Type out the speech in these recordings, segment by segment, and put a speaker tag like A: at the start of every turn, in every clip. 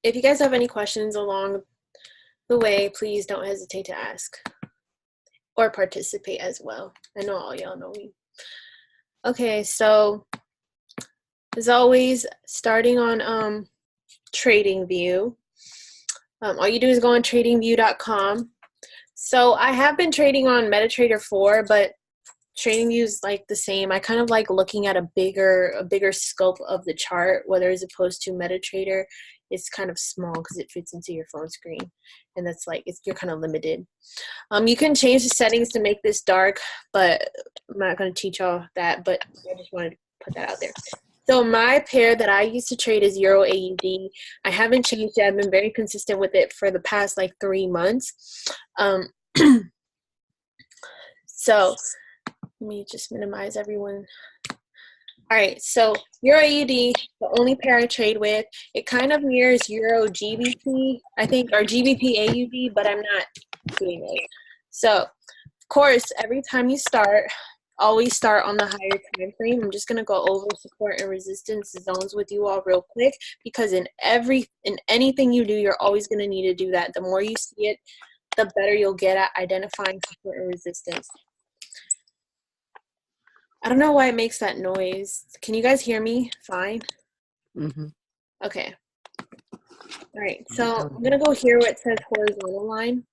A: if you guys have any questions along the way, please don't hesitate to ask or participate as well. I know all y'all know me. Okay, so as always, starting on TradingView. All you do is go on tradingview.com. So I have been trading on MetaTrader 4, but TradingView is like the same. I kind of like looking at a bigger scope of the chart, whether as opposed to MetaTrader, it's kind of small because it fits into your phone screen, and that's like you're kind of limited. You can change the settings to make this dark, but I'm not going to teach y'all that. But I just wanted to put that out there. So my pair that I used to trade is Euro AUD. I haven't changed it. I've been very consistent with it for the past like 3 months. So let me just minimize everyone. All right, so Euro AUD, the only pair I trade with, it kind of mirrors Euro GBP, I think, or GBP AUD, but I'm not doing it. So, of course, every time you start, always start on the higher time frame. I'm just going to go over support and resistance zones with you all real quick, because in anything you do, you're always going to need to do that. The more you see it, the better you'll get at identifying support and resistance. I don't know why it makes that noise. Can you guys hear me fine?
B: Mm-hmm.
A: Okay. All right, so I'm going to go here where it says horizontal line.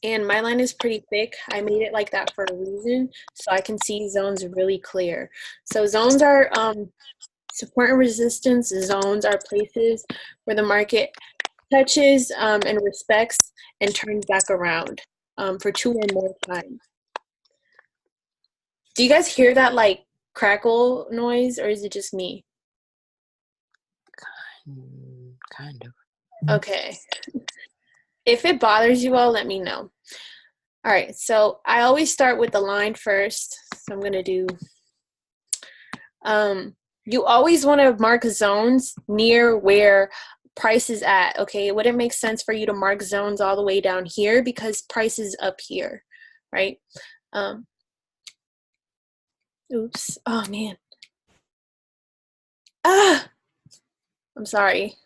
A: And my line is pretty thick. I made it like that for a reason, so I can see zones really clear. So zones are support and resistance zones are places where the market touches and respects and turns back around for 2 or more times. Do you guys hear that like crackle noise, or is it just me?
B: Kind of.
A: Okay. If it bothers you all, let me know. All right, so I always start with the line first. So I'm going to do, you always want to mark zones near where price is at, okay? It wouldn't make sense for you to mark zones all the way down here because price is up here, right? Oops. Oh, man. Ah! I'm sorry.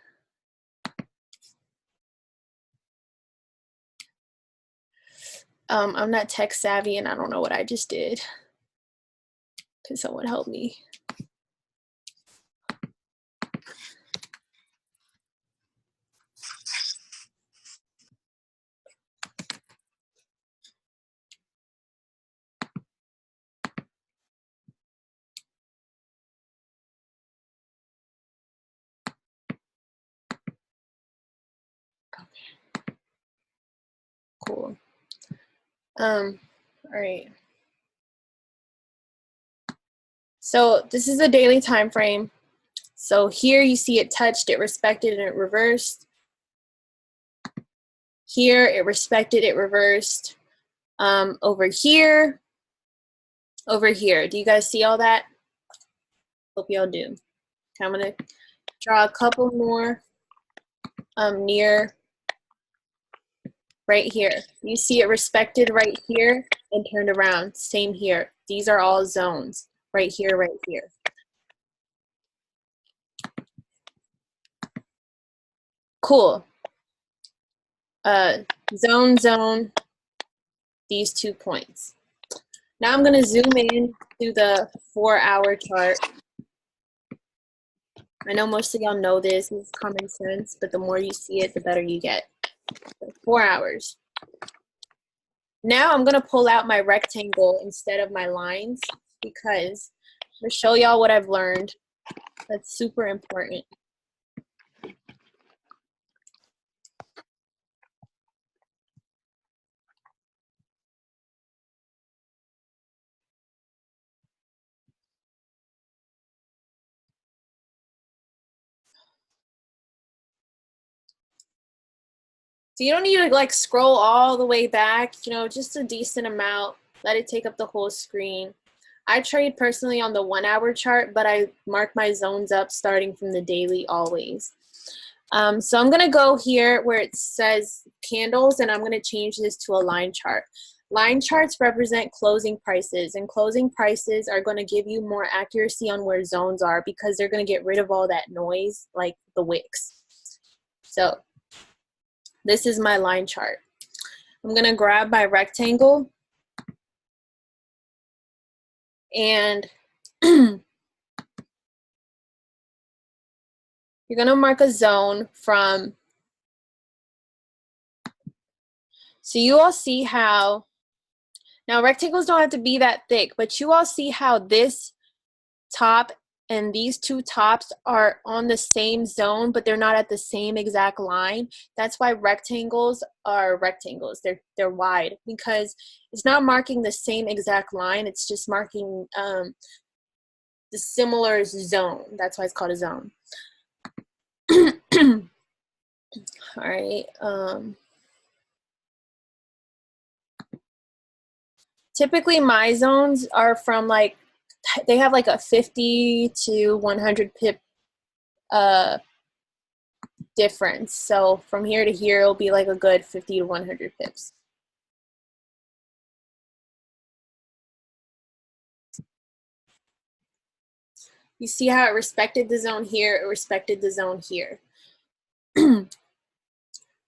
A: I'm not tech savvy, and I don't know what I just did. Can someone help me? Okay. Cool. All right. So this is a daily time frame. So here you see it touched, it respected, and it reversed. Here it respected, it reversed. Over here. Do you guys see all that? Hope y'all do. Okay, I'm gonna draw a couple more near right here. You see it respected right here and turned around. Same here. These are all zones. Right here, right here. Cool. Zone, these 2 points. Now I'm going to zoom in to the 4-hour chart. I know most of y'all know this. It's common sense, but the more you see it, the better you get. 4 hours. Now I'm going to pull out my rectangle instead of my lines because I'm going to show y'all what I've learned. That's super important. So you don't need to like scroll all the way back, you know, just a decent amount. Let it take up the whole screen. I trade personally on the 1-hour chart, but I mark my zones up starting from the daily always. So I'm going to go here where it says candles, and I'm going to change this to a line chart. Line charts represent closing prices, and closing prices are going to give you more accuracy on where zones are because they're going to get rid of all that noise like the wicks. So this is my line chart. I'm going to grab my rectangle and you're going to mark a zone from, so you all see how, now rectangles don't have to be that thick, but you all see how this top and these two tops are on the same zone, but they're not at the same exact line. That's why rectangles are rectangles. They're wide because it's not marking the same exact line. It's just marking the similar zone. That's why it's called a zone. All right. Typically my zones are from like, they have like a 50 to 100 pip difference. So from here to here, it'll be like a good 50 to 100 pips. You see how it respected the zone here, it respected the zone here.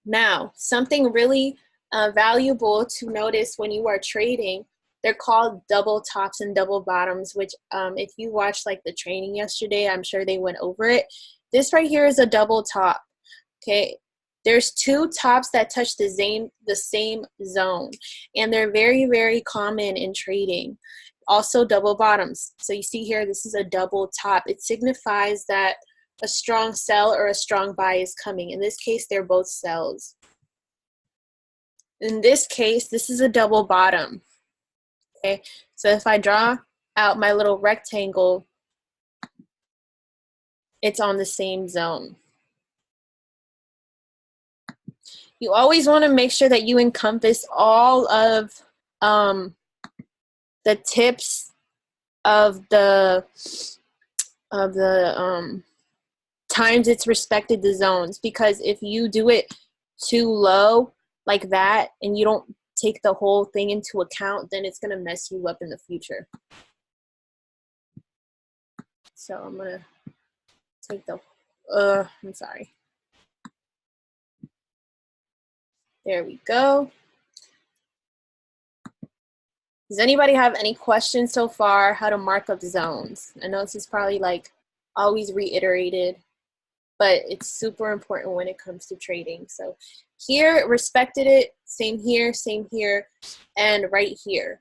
A: Now, something really valuable to notice when you are trading, they're called double tops and double bottoms, which if you watched like the training yesterday, I'm sure they went over it. This right here is a double top, okay? There's two tops that touch the same zone, and they're very, very common in trading. Also double bottoms. So you see here, this is a double top. It signifies that a strong sell or a strong buy is coming. In this case, they're both sells. In this case, this is a double bottom. Okay, so if I draw out my little rectangle, it's on the same zone. You always want to make sure that you encompass all of the tips of the times it's respected the zones, because if you do it too low like that and you don't take the whole thing into account, then it's going to mess you up in the future. So I'm going to take the, I'm sorry. There we go. Does anybody have any questions so far how to mark up zones? I know this is probably like always reiterated, but it's super important when it comes to trading. So here it respected it, same here, and right here.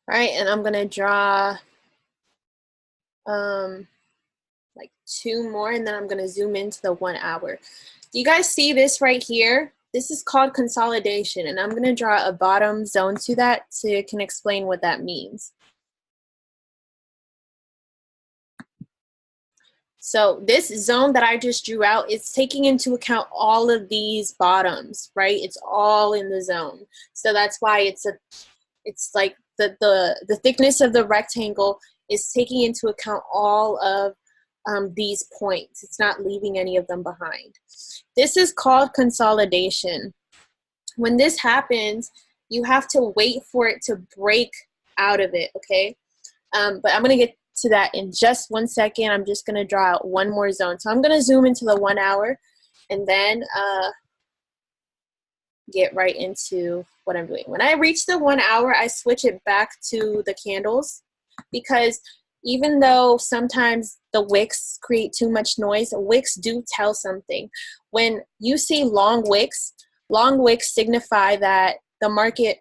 A: All right, and I'm gonna draw like two more, and then I'm gonna zoom into the 1 hour. Do you guys see this right here? This is called consolidation, and I'm gonna draw a bottom zone to that so you can explain what that means. So this zone that I just drew out, it's taking into account all of these bottoms, right? It's all in the zone. So that's why it's like the thickness of the rectangle is taking into account all of these points. It's not leaving any of them behind. This is called consolidation. When this happens, you have to wait for it to break out of it, okay? But I'm going to get to that in just 1 second. I'm just going to draw out one more zone. So I'm going to zoom into the 1 hour and then get right into what I'm doing. When I reach the 1 hour, I switch it back to the candles, because even though sometimes the wicks create too much noise, wicks do tell something. When you see long wicks signify that the market,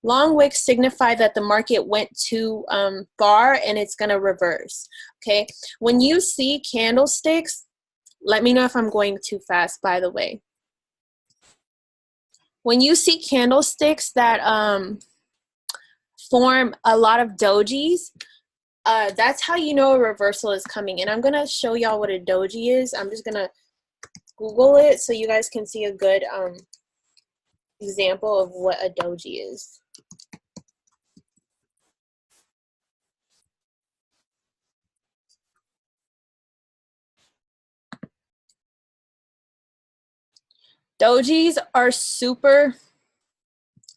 A: long wicks signify that the market went too far and it's going to reverse, okay? When you see candlesticks, let me know if I'm going too fast, by the way. When you see candlesticks that form a lot of dojis, that's how you know a reversal is coming. And I'm going to show y'all what a doji is. I'm just going to Google it so you guys can see a good example of what a doji is. Dojis are super,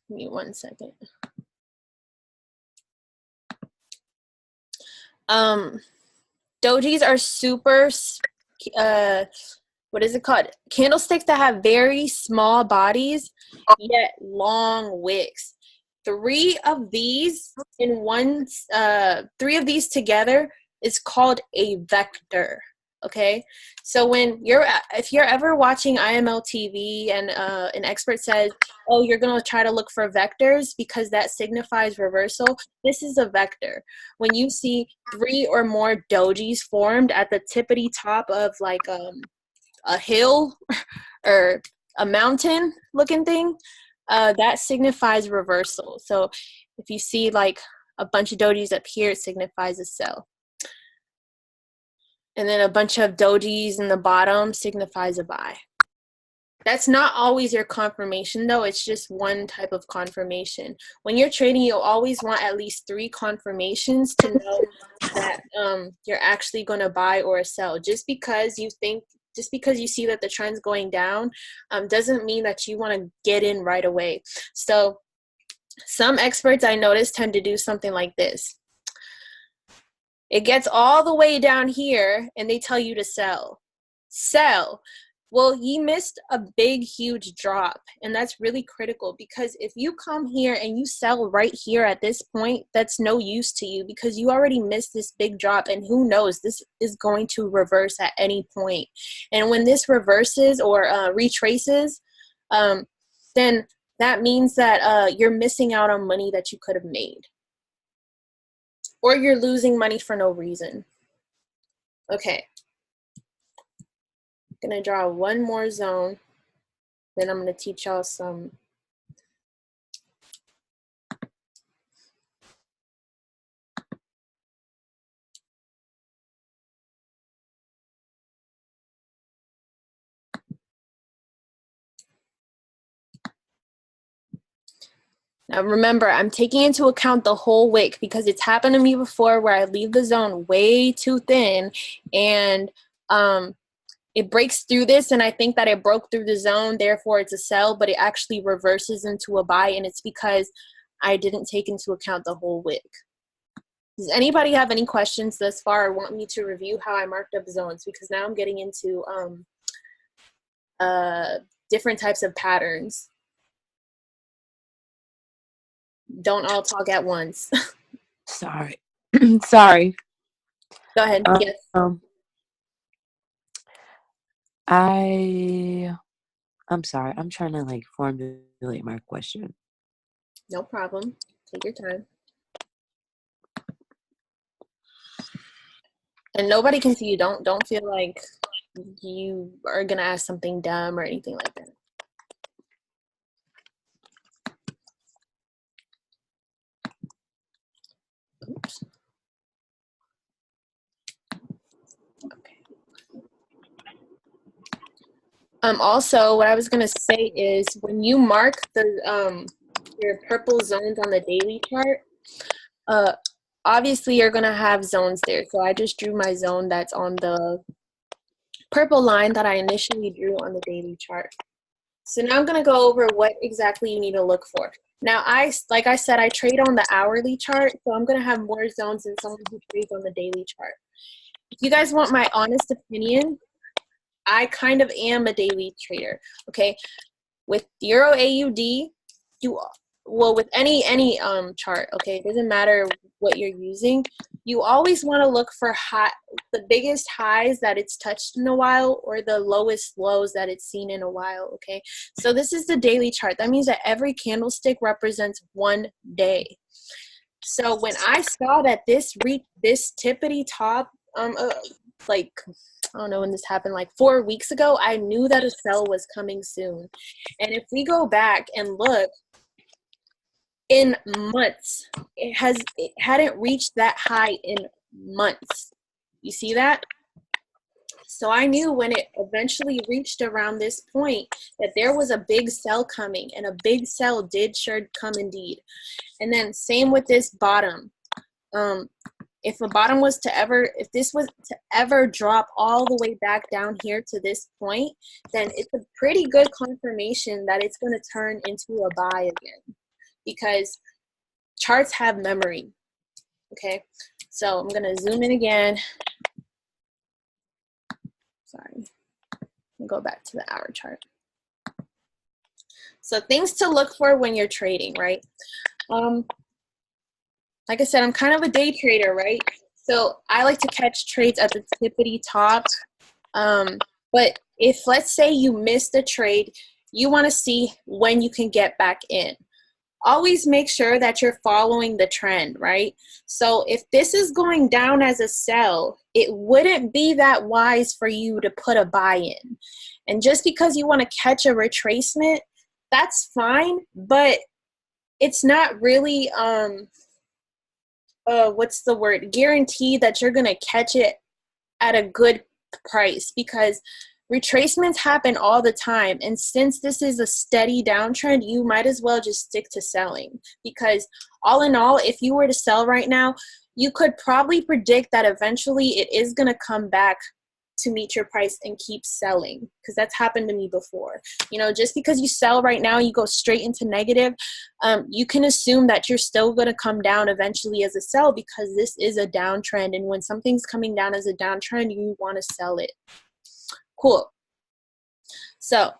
A: give me 1 second. Dojis are super, what is it called? Candlesticks that have very small bodies, yet long wicks. Three of these together is called a vector. Okay, so if you're ever watching IML TV and an expert says, "Oh, you're gonna try to look for vectors because that signifies reversal," this is a vector. When you see 3 or more dojis formed at the tippity top of like a hill or a mountain looking thing, that signifies reversal. So if you see like a bunch of dojis up here, it signifies a cell. And then a bunch of dojis in the bottom signifies a buy. That's not always your confirmation though, it's just one type of confirmation. When you're trading, you'll always want at least 3 confirmations to know that you're actually going to buy or sell. Just because you see that the trend's going down doesn't mean that you want to get in right away. So some experts I noticed tend to do something like this. It gets all the way down here and they tell you to sell. Sell. Well, you missed a big, huge drop, and that's really critical because if you come here and you sell right here at this point, that's no use to you because you already missed this big drop, and who knows, this is going to reverse at any point. And when this reverses or retraces, then that means that you're missing out on money that you could have made. Or you're losing money for no reason. Okay. I'm going to draw one more zone. Then I'm going to teach y'all some. Now remember, I'm taking into account the whole wick because it's happened to me before where I leave the zone way too thin and it breaks through this and I think that it broke through the zone, therefore it's a sell, but it actually reverses into a buy, and it's because I didn't take into account the whole wick. Does anybody have any questions thus far or want me to review how I marked up zones? Because now I'm getting into different types of patterns. Don't all talk at once.
B: Sorry. Sorry.
A: Go ahead. Yes.
B: I'm sorry. I'm trying to like formulate my question.
A: No problem. Take your time. And nobody can see you. Don't feel like you are gonna ask something dumb or anything like that. Oops. Okay. Also, what I was gonna say is when you mark the your purple zones on the daily chart, obviously you're gonna have zones there. So I just drew my zone that's on the purple line that I initially drew on the daily chart. So now I'm gonna go over what exactly you need to look for. Now like I said, I trade on the hourly chart, so I'm gonna have more zones than someone who trades on the daily chart. If you guys want my honest opinion, I kind of am a daily trader, okay? With Euro AUD, with any chart, okay, it doesn't matter what you're using, you always want to look for the biggest highs that it's touched in a while or the lowest lows that it's seen in a while, okay? So this is the daily chart. That means that every candlestick represents one day. So when I saw that this reached this tippity top, like, I don't know when this happened, like 4 weeks ago, I knew that a sell was coming soon. And if we go back and look, in months, it hadn't reached that high in months. You see that? So I knew when it eventually reached around this point that there was a big sell coming, and a big sell did sure come indeed. And then same with this bottom. If a bottom was to ever, if this was to ever drop all the way back down here to this point, then it's a pretty good confirmation that it's going to turn into a buy again, because charts have memory. Okay, so I'm going to zoom in again. Sorry, I'll go back to the hour chart. So things to look for when you're trading, right? Like I said, I'm kind of a day trader, right? So I like to catch trades at the tippity top. But if, let's say, you missed a trade, you want to see when you can get back in. Always make sure that you're following the trend, right? So if this is going down as a sell, it wouldn't be that wise for you to put a buy in. And just because you want to catch a retracement, that's fine, but it's not really what's the word, guarantee that you're going to catch it at a good price, because retracements happen all the time. And since this is a steady downtrend, you might as well just stick to selling, because all in all, if you were to sell right now, you could probably predict that eventually it is going to come back to meet your price and keep selling, because that's happened to me before. You know, just because you sell right now, you go straight into negative, you can assume that you're still going to come down eventually as a sell, because this is a downtrend, and when something's coming down as a downtrend, you want to sell it. Cool. So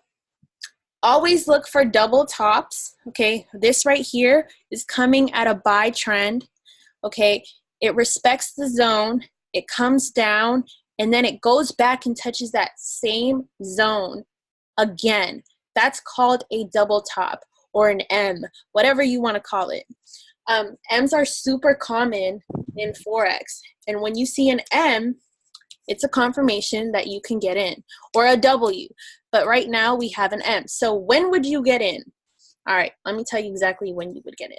A: always look for double tops. Okay, this right here is coming at a buy trend. Okay, it respects the zone, it comes down, and then it goes back and touches that same zone again. That's called a double top, or an M, whatever you want to call it. M's are super common in Forex. And when you see an M, it's a confirmation that you can get in, or a W. But right now we have an M. So when would you get in? All right, let me tell you exactly when you would get in.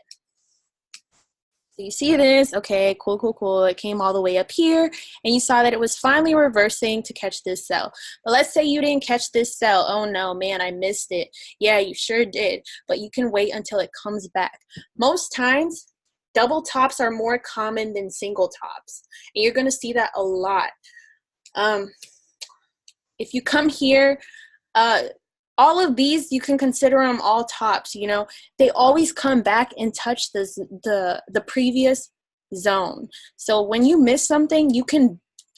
A: So you see this, okay, cool, cool, cool. It came all the way up here, and you saw that it was finally reversing to catch this sell. But let's say you didn't catch this sell. Oh no, man, I missed it. Yeah, you sure did, but you can wait until it comes back. Most times, double tops are more common than single tops, and you're gonna see that a lot. If you come here, all of these, you can consider them all tops. You know, they always come back and touch the previous zone. So when you miss something,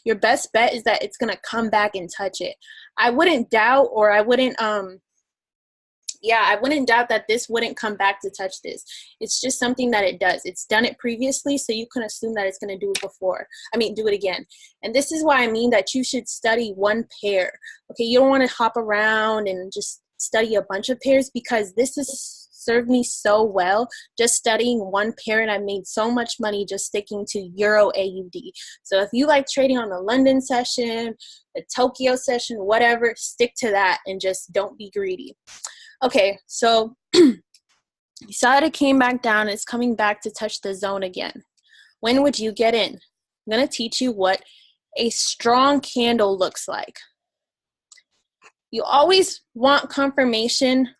A: your best bet is that it's gonna come back and touch it. I wouldn't doubt, or I wouldn't doubt that this wouldn't come back to touch this. It's just something that it does. It's done it previously, so you can assume that it's going to do it again. And this is why I mean that you should study one pair. Okay, you don't want to hop around and just study a bunch of pairs, because this has served me so well, just studying one pair, and I made so much money just sticking to Euro AUD. So if you like trading on the London session, the Tokyo session, whatever, stick to that and just don't be greedy. Okay, so you saw that it came back down. It's coming back to touch the zone again. When would you get in? I'm going to teach you what a strong candle looks like. You always want confirmation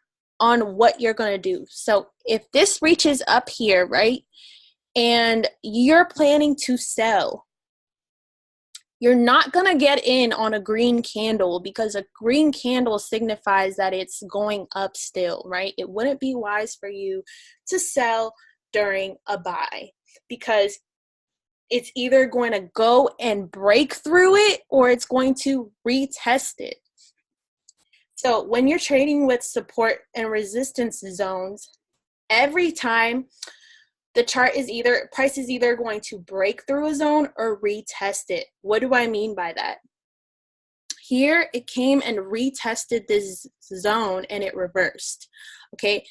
A: on what you're going to do. So if this reaches up here, right, and you're planning to sell, you're not going to get in on a green candle, because a green candle signifies that it's going up still, right? It wouldn't be wise for you to sell during a buy, because it's either going to go and break through it, or it's going to retest it. So when you're trading with support and resistance zones, every time the price is either going to break through a zone or retest it. What do I mean by that? Here, it came and retested this zone and it reversed. Okay.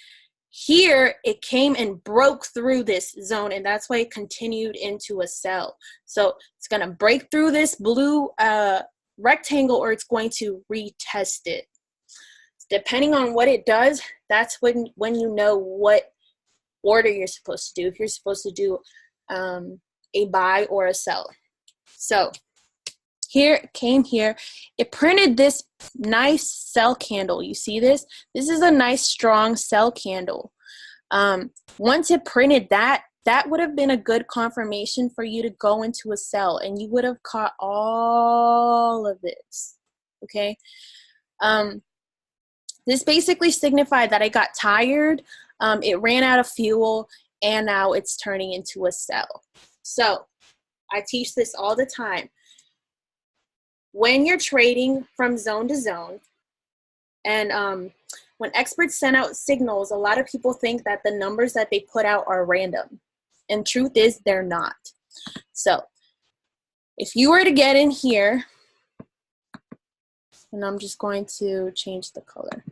A: Here, it came and broke through this zone, and that's why it continued into a sell. So it's going to break through this blue rectangle, or it's going to retest it. Depending on what it does, that's when you know what order you're supposed to do, if you're supposed to do a buy or a sell. So came here, it printed this nice sell candle. You see this? This is a nice strong sell candle. Once it printed that, that would have been a good confirmation for you to go into a sell, and you would have caught all of this. Okay. This basically signified that I got tired, it ran out of fuel, and now it's turning into a sell. So I teach this all the time. When you're trading from zone to zone, and when experts send out signals, a lot of people think that the numbers that they put out are random. And truth is, they're not. So if you were to get in here, and I'm just going to change the color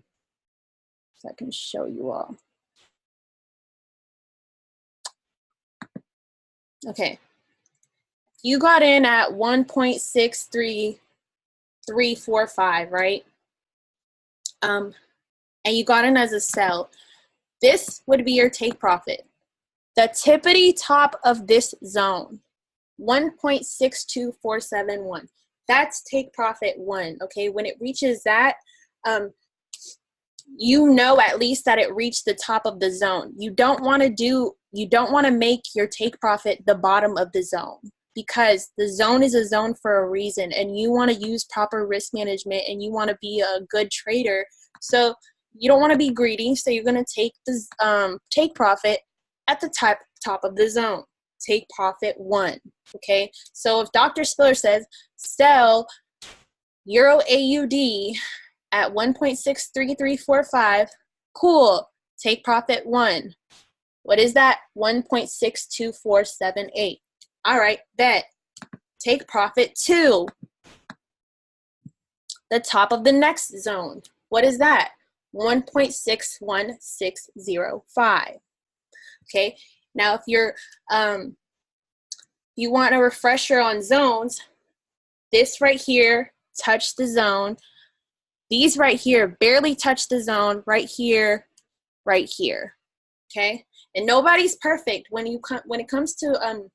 A: so I can show you all. Okay. You got in at 1.63345, right? And you got in as a sell. This would be your take profit. The tippity top of this zone, 1.62471. That's take profit 1, okay? When it reaches that, you know at least that it reached the top of the zone. You don't want to make your take profit the bottom of the zone, because the zone is a zone for a reason, and you want to use proper risk management, and you want to be a good trader. So you don't want to be greedy, so you're going to take the take profit at the top of the zone. Take profit 1, okay? So if Dr. Spiller says sell Euro AUD at 1.63345, cool, take profit 1. What is that? 1.62478. All right, bet. Take profit 2. The top of the next zone. What is that? 1.61605. Okay, now if you're you want a refresher on zones, this right here touched the zone. These right here barely touch the zone. Right here, right here. Okay, and nobody's perfect when it comes to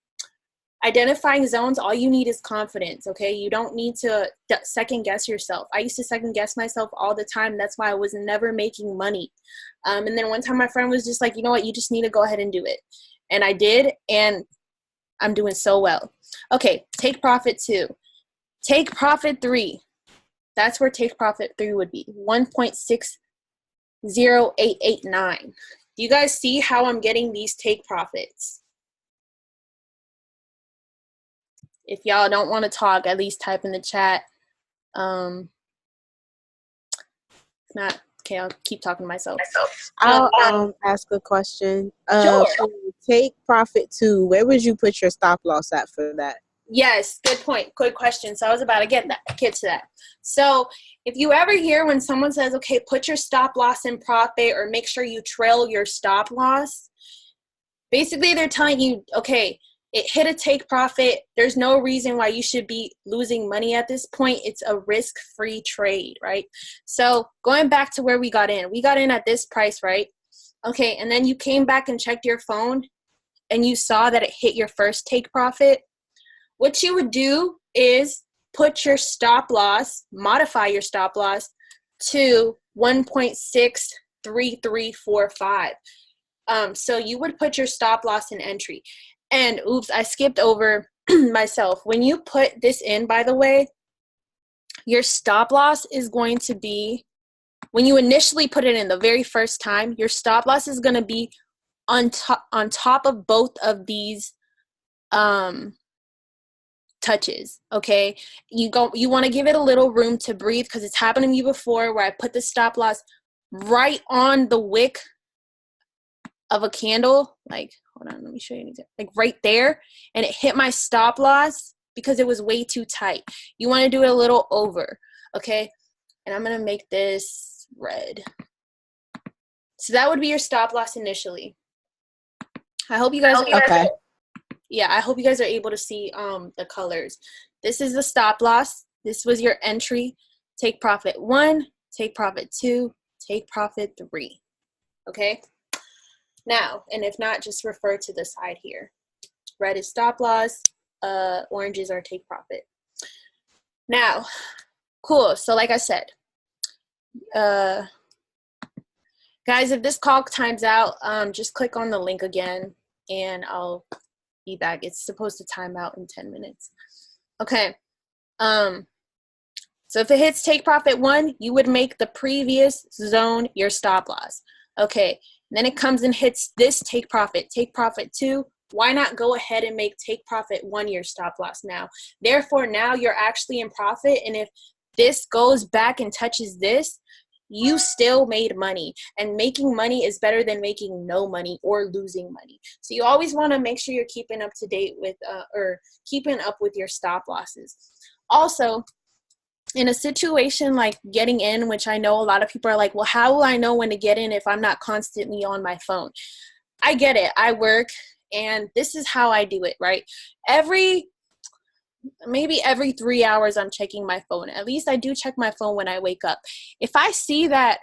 A: identifying zones. All you need is confidence. Okay, you don't need to second guess yourself. I used to second guess myself all the time. That's why I was never making money. And then one time my friend was just like, you know what, you just need to go ahead and do it. And I did, and I'm doing so well. Okay, take profit 2. Take profit 3. That's where take profit 3 would be, 1.60889. Do you guys see how I'm getting these take profits? If y'all don't want to talk, at least type in the chat. If not, okay, I'll keep talking to myself.
C: I'll ask a question.
A: Sure.
C: For take profit 2, where would you put your stop loss at for that?
A: Yes, good point. Good question. So I was about to get to that. So if you ever hear when someone says, okay, put your stop loss in profit, or make sure you trail your stop loss, basically they're telling you, okay, it hit a take profit. There's no reason why you should be losing money at this point. It's a risk-free trade, right? So going back to where we got in at this price, right? Okay, and then you came back and checked your phone and you saw that it hit your first take profit. What you would do is put your stop loss, modify your stop loss to 1.63345. So you would put your stop loss in entry. And oops, I skipped over myself. When you put this in, by the way, your stop loss is going to be, when you initially put it in the very first time, your stop loss is going to be on top of both of these touches. Okay, you want to give it a little room to breathe, because it's happened to me before where I put the stop loss right on the wick of a candle, like, hold on, let me show you an example, like right there, and it hit my stop loss because it was way too tight. You want to do it a little over, okay? And I'm gonna make this red. So that would be your stop loss initially. I hope you guys
C: Okay.
A: Yeah, I hope you guys are able to see the colors. This is the stop loss. This was your entry. Take profit 1, take profit 2, take profit 3. Okay? Now, and if not, just refer to the side here. Red is stop loss, oranges are take profit. Now, cool. So like I said, guys, if this call times out, just click on the link again and I'll be back. It's supposed to time out in 10 minutes. Okay. So if it hits take profit 1, you would make the previous zone your stop loss. Okay. Then it comes and hits this take profit 2. Why not go ahead and make take profit 1 your stop loss now? Therefore, now you're actually in profit. And if this goes back and touches this, you still made money, and making money is better than making no money or losing money. So you always want to make sure you're keeping up to date with or keeping up with your stop losses. Also, in a situation like getting in, which I know a lot of people are like, well, how will I know when to get in if I'm not constantly on my phone? I get it. I work, and this is how I do it, right? Maybe every 3 hours I'm checking my phone. At least I do check my phone when I wake up. If I see that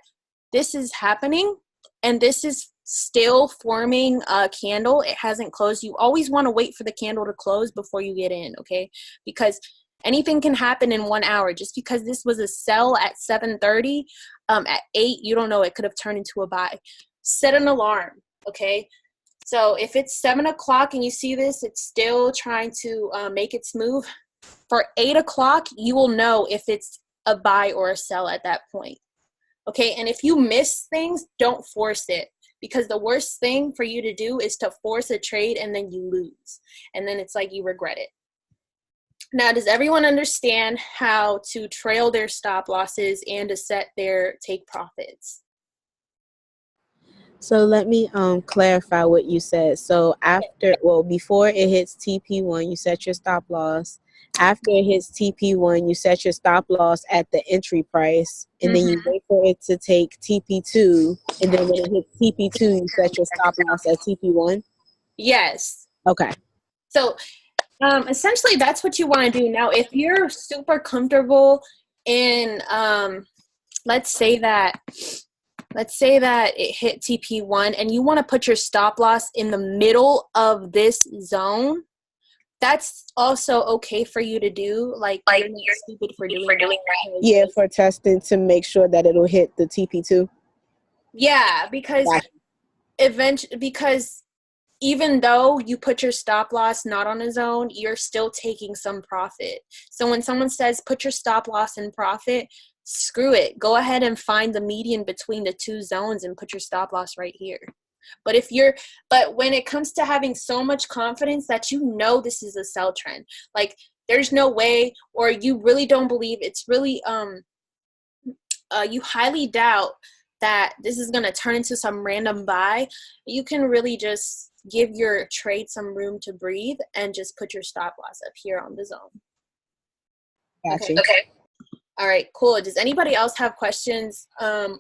A: this is happening and this is still forming a candle, it hasn't closed, you always want to wait for the candle to close before you get in, okay? Because anything can happen in 1 hour. Just because this was a sell at 7:30, at 8, you don't know, it could have turned into a buy. Set an alarm, okay? So if it's 7 o'clock and you see this, it's still trying to make its move. For 8 o'clock, you will know if it's a buy or a sell at that point. Okay, and if you miss things, don't force it. Because the worst thing for you to do is to force a trade and then you lose. And then it's like you regret it. Now, does everyone understand how to trail their stop losses and to set their take profits?
C: So let me clarify what you said. So before it hits TP1, you set your stop loss. After it hits TP1, you set your stop loss at the entry price, and then you wait for it to take TP2, and then when it hits TP2, you set your stop loss at TP1?
A: Yes.
C: Okay.
A: So essentially that's what you want to do. Now, if you're super comfortable in, let's say that it hit TP1 and you want to put your stop loss in the middle of this zone, that's also okay for you to do. Like you're stupid for doing that.
C: Yeah, for testing to make sure that it'll hit the TP2.
A: Yeah, because even though you put your stop loss not on a zone, you're still taking some profit. So when someone says put your stop loss in profit, screw it. Go ahead and find the median between the two zones and put your stop loss right here. But when it comes to having so much confidence that you know this is a sell trend, like there's no way, or you really don't believe, it's really you highly doubt that this is going to turn into some random buy, you can really just give your trade some room to breathe and just put your stop loss up here on the zone.
C: Gotcha.
A: Okay. All right, cool. Does anybody else have questions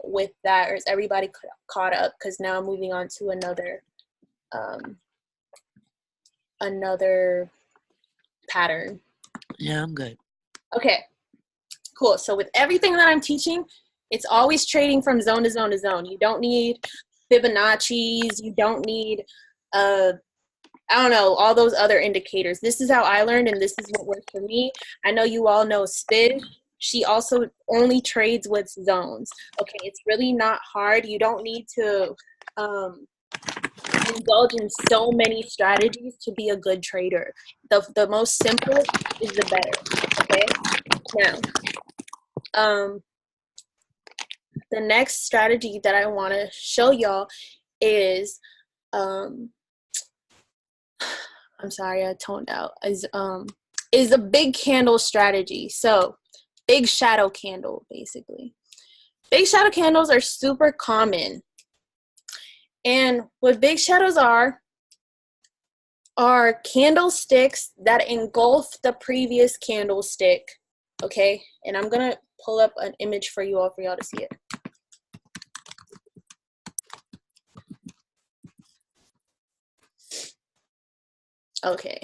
A: with that, or is everybody caught up? Because now I'm moving on to another pattern.
B: Yeah, I'm good.
A: Okay, cool. So with everything that I'm teaching, it's always trading from zone to zone to zone. You don't need Fibonacci's. You don't need, I don't know, all those other indicators. This is how I learned, and this is what works for me. I know you all know Spid. She also only trades with zones. Okay, it's really not hard. You don't need to indulge in so many strategies to be a good trader. The most simple is the better. Okay, now the next strategy that I want to show y'all is I'm sorry, I toned out, is a big candle strategy. So big shadow candle, basically. Big shadow candles are super common. And what big shadows are candlesticks that engulf the previous candlestick. Okay, and I'm gonna pull up an image for y'all to see it. Okay.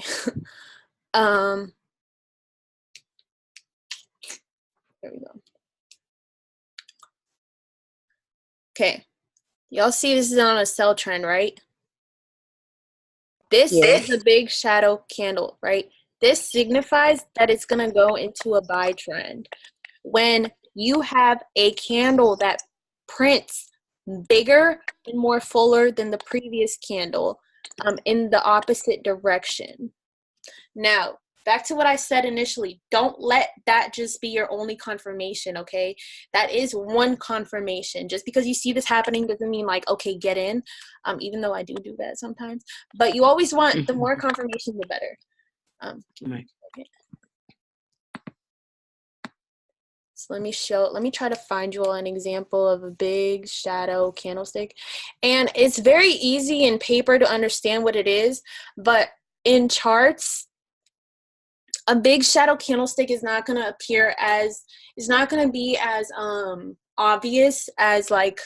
A: There we go. Okay. Y'all see this is on a sell trend, right? This is a big shadow candle, right? This signifies that it's going to go into a buy trend. When you have a candle that prints bigger and more fuller than the previous candle in the opposite direction. Now, back to what I said initially, don't let that just be your only confirmation, okay? That is one confirmation. Just because you see this happening doesn't mean like, okay, get in, even though I do that sometimes. But you always want the more confirmation, the better.
B: Right.
A: Okay. So let me try to find you all an example of a big shadow candlestick. And it's very easy in paper to understand what it is, but in charts, a big shadow candlestick is not going to appear as, it's not going to be as obvious as like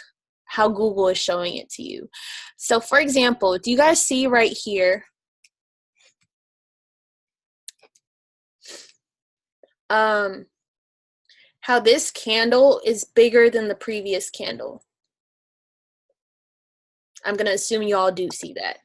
A: how Google is showing it to you. So for example, do you guys see right here? How this candle is bigger than the previous candle. I'm going to assume you all do see that.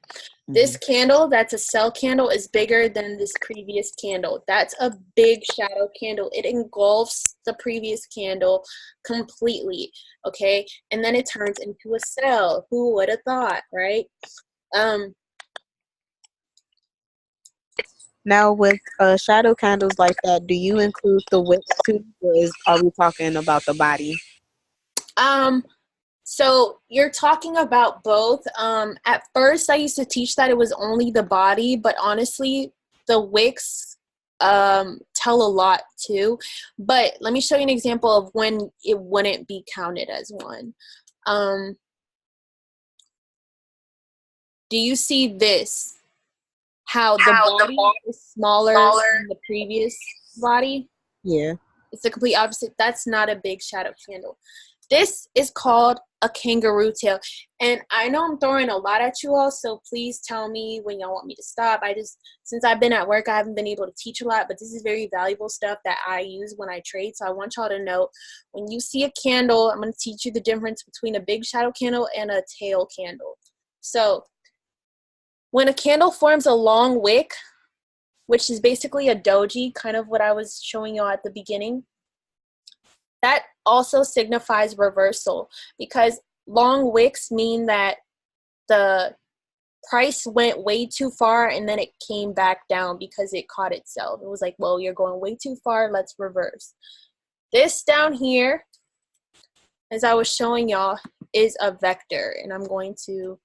A: This candle, that's a sell candle, is bigger than this previous candle. That's a big shadow candle. It engulfs the previous candle completely, okay? And then it turns into a sell. Who would have thought, right?
C: Now, with shadow candles like that, do you include the wick too, or are we talking about the body?
A: So you're talking about both. At first, I used to teach that it was only the body, but honestly, the wicks tell a lot too. But let me show you an example of when it wouldn't be counted as one. Do you see this? How the body is smaller than the previous body?
C: Yeah.
A: It's the complete opposite. That's not a big shadow candle. This is called a kangaroo tail. And I know I'm throwing a lot at you all, so please tell me when y'all want me to stop. Since I've been at work, I haven't been able to teach a lot, but this is very valuable stuff that I use when I trade. So I want y'all to know, when you see a candle, I'm going to teach you the difference between a big shadow candle and a tail candle. So when a candle forms a long wick, which is basically a doji, kind of what I was showing y'all at the beginning, that also signifies reversal, because long wicks mean that the price went way too far and then it came back down because it caught itself. It was like, well, you're going way too far, let's reverse. This down here, as I was showing y'all, is a vector, and I'm going to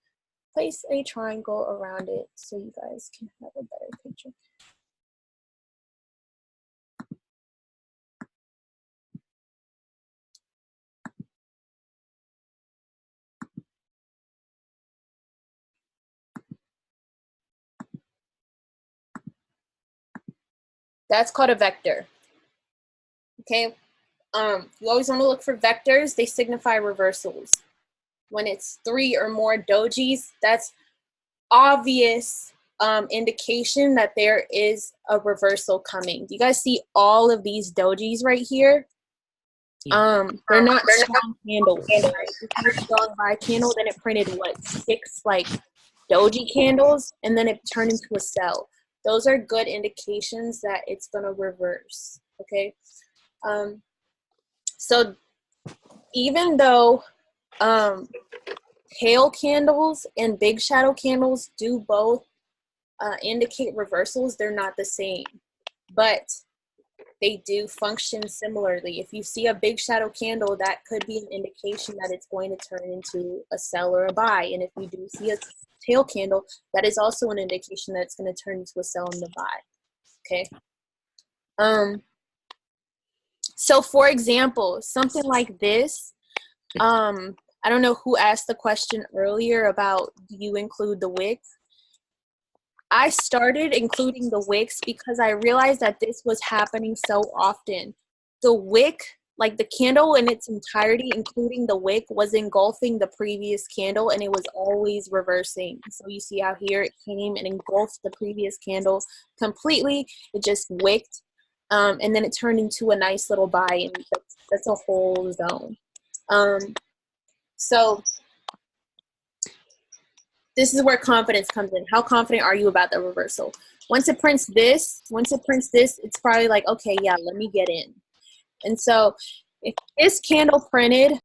A: place a triangle around it so you guys can have a better picture. That's called a vector. Okay. You always want to look for vectors. They signify reversals. When it's 3 or more dojis, that's obvious indication that there is a reversal coming. Do you guys see all of these dojis right here? They're not strong candles. Right? If you see a strong buy candle, then it printed what, 6 like doji candles, and then it turned into a sell. Those are good indications that it's gonna reverse. Okay. So even though tail candles and big shadow candles do both indicate reversals, they're not the same, but they do function similarly. If you see a big shadow candle, that could be an indication that it's going to turn into a sell or a buy. And if you do see a tail candle, that is also an indication that it's going to turn into a sell and a buy. Okay. So for example, something like this, I don't know who asked the question earlier about, do you include the wicks? I started including the wicks because I realized that this was happening so often. The wick, like the candle in its entirety, including the wick, was engulfing the previous candle, and it was always reversing. So you see how here it came and engulfed the previous candle completely. It just wicked, and then it turned into a nice little buy, and that's a whole zone. So this is where confidence comes in. How confident are you about the reversal? Once it prints this, it's probably like, okay, yeah, let me get in. And so if this candle printed